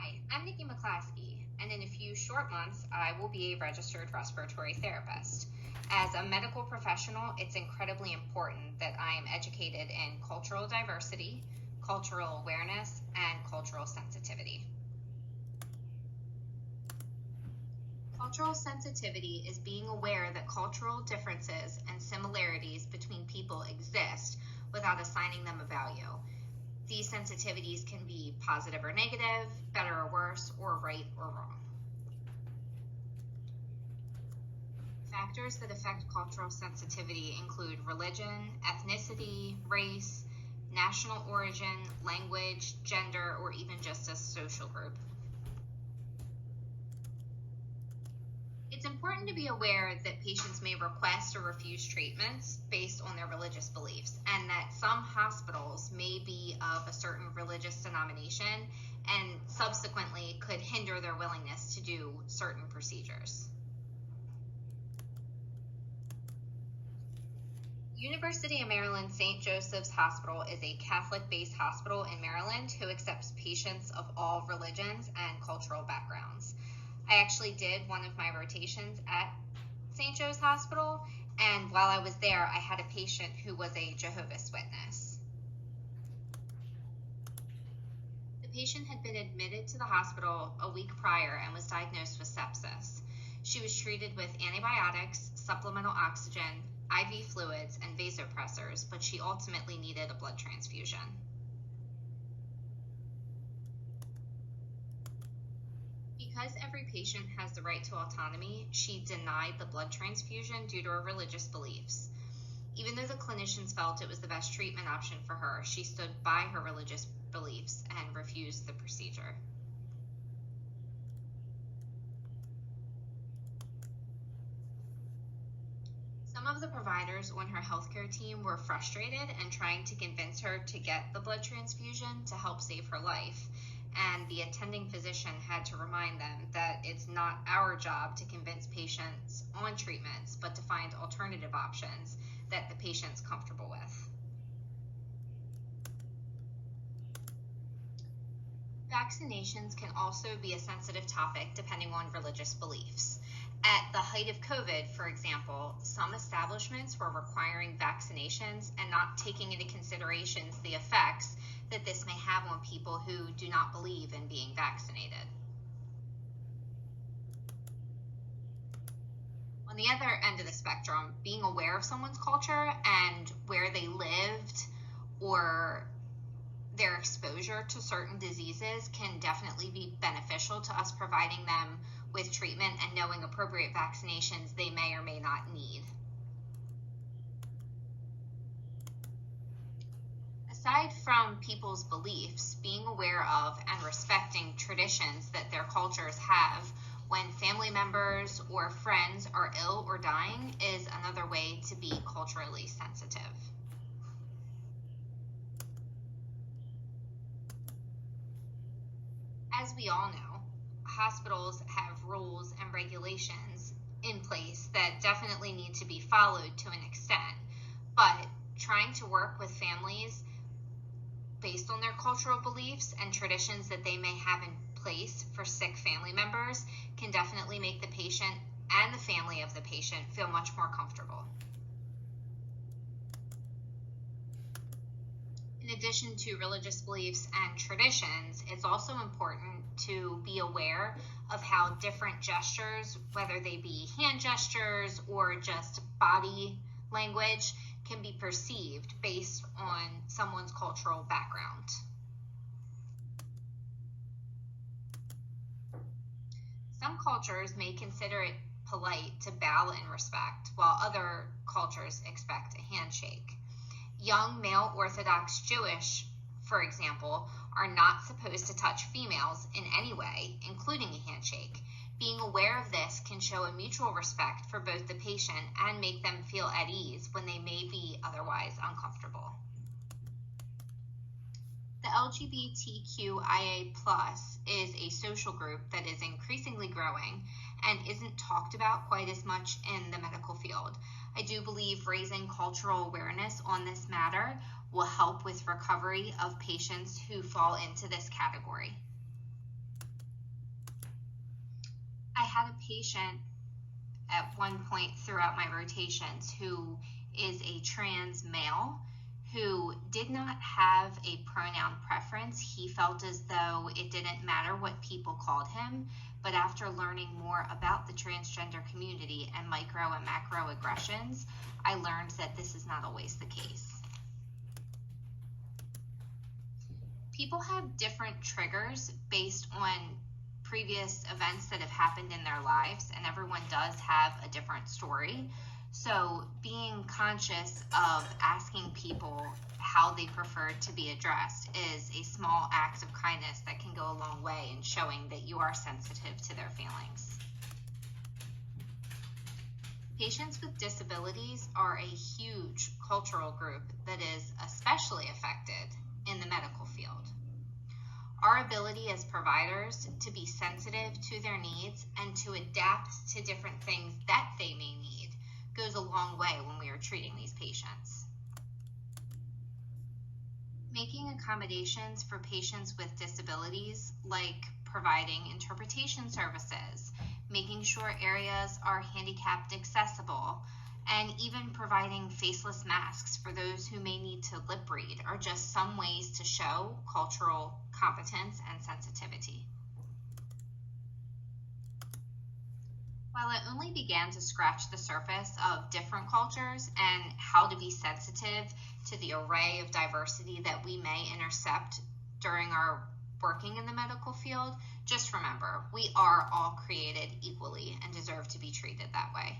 Hi, I'm Nikki McClaskey, and in a few short months, I will be a registered respiratory therapist. As a medical professional, it's incredibly important that I am educated in cultural diversity, cultural awareness, and cultural sensitivity. Cultural sensitivity is being aware that cultural differences and similarities between people exist without assigning them a value. These sensitivities can be positive or negative, better or worse, or right or wrong. Factors that affect cultural sensitivity include religion, ethnicity, race, national origin, language, gender, or even just a social group. It's important to be aware that patients may request or refuse treatments based on their religious beliefs, and that some hospitals may be of a certain religious denomination and subsequently could hinder their willingness to do certain procedures. University of Maryland St. Joseph's Hospital is a Catholic-based hospital in Maryland who accepts patients of all religions and cultural backgrounds. I actually did one of my rotations at St. Joe's Hospital, and while I was there, I had a patient who was a Jehovah's Witness. The patient had been admitted to the hospital a week prior and was diagnosed with sepsis. She was treated with antibiotics, supplemental oxygen, IV fluids, and vasopressors, but she ultimately needed a blood transfusion. Because every patient has the right to autonomy, she denied the blood transfusion due to her religious beliefs. Even though the clinicians felt it was the best treatment option for her, she stood by her religious beliefs and refused the procedure. Some of the providers on her healthcare team were frustrated and trying to convince her to get the blood transfusion to help save her life. And the attending physician had to remind them that it's not our job to convince patients on treatments, but to find alternative options that the patient's comfortable with. Vaccinations can also be a sensitive topic depending on religious beliefs. At the height of COVID, for example, some establishments were requiring vaccinations and not taking into consideration the effects that this may have on people who do not believe in being vaccinated. On the other end of the spectrum, being aware of someone's culture and where they lived or their exposure to certain diseases can definitely be beneficial to us providing them with treatment and knowing appropriate vaccinations they may or may not need. Aside from people's beliefs, being aware of and respecting traditions that their cultures have when family members or friends are ill or dying is another way to be culturally sensitive. As we all know, hospitals have rules and regulations in place that definitely need to be followed to an extent, but trying to work with families based on their cultural beliefs and traditions that they may have in place for sick family members can definitely make the patient and the family of the patient feel much more comfortable. In addition to religious beliefs and traditions, it's also important to be aware of how different gestures, whether they be hand gestures or just body language, can be perceived based on someone's cultural background. Some cultures may consider it polite to bow in respect, while other cultures expect a handshake. Young male Orthodox Jewish, for example, are not supposed to touch females in any way, including a handshake. Being aware of this can show a mutual respect for both the patient and make them feel at ease when they may be otherwise uncomfortable. The LGBTQIA+ is a social group that is increasingly growing and isn't talked about quite as much in the medical field. I do believe raising cultural awareness on this matter will help with recovery of patients who fall into this category. had a patient at one point throughout my rotations who is a trans male who did not have a pronoun preference. He felt as though it didn't matter what people called him, but after learning more about the transgender community and micro and macro aggressions, I learned that this is not always the case. People have different triggers based on previous events that have happened in their lives, and everyone does have a different story. So being conscious of asking people how they prefer to be addressed is a small act of kindness that can go a long way in showing that you are sensitive to their feelings. Patients with disabilities are a huge cultural group that is especially affected in the medical field. Our ability as providers to be sensitive to their needs and to adapt to different things that they may need goes a long way when we are treating these patients. Making accommodations for patients with disabilities, like providing interpretation services, making sure areas are handicapped accessible, and even providing faceless masks for those who may need to lip read are just some ways to show cultural competence and sensitivity. While I only began to scratch the surface of different cultures and how to be sensitive to the array of diversity that we may intercept during our working in the medical field, just remember, we are all created equally and deserve to be treated that way.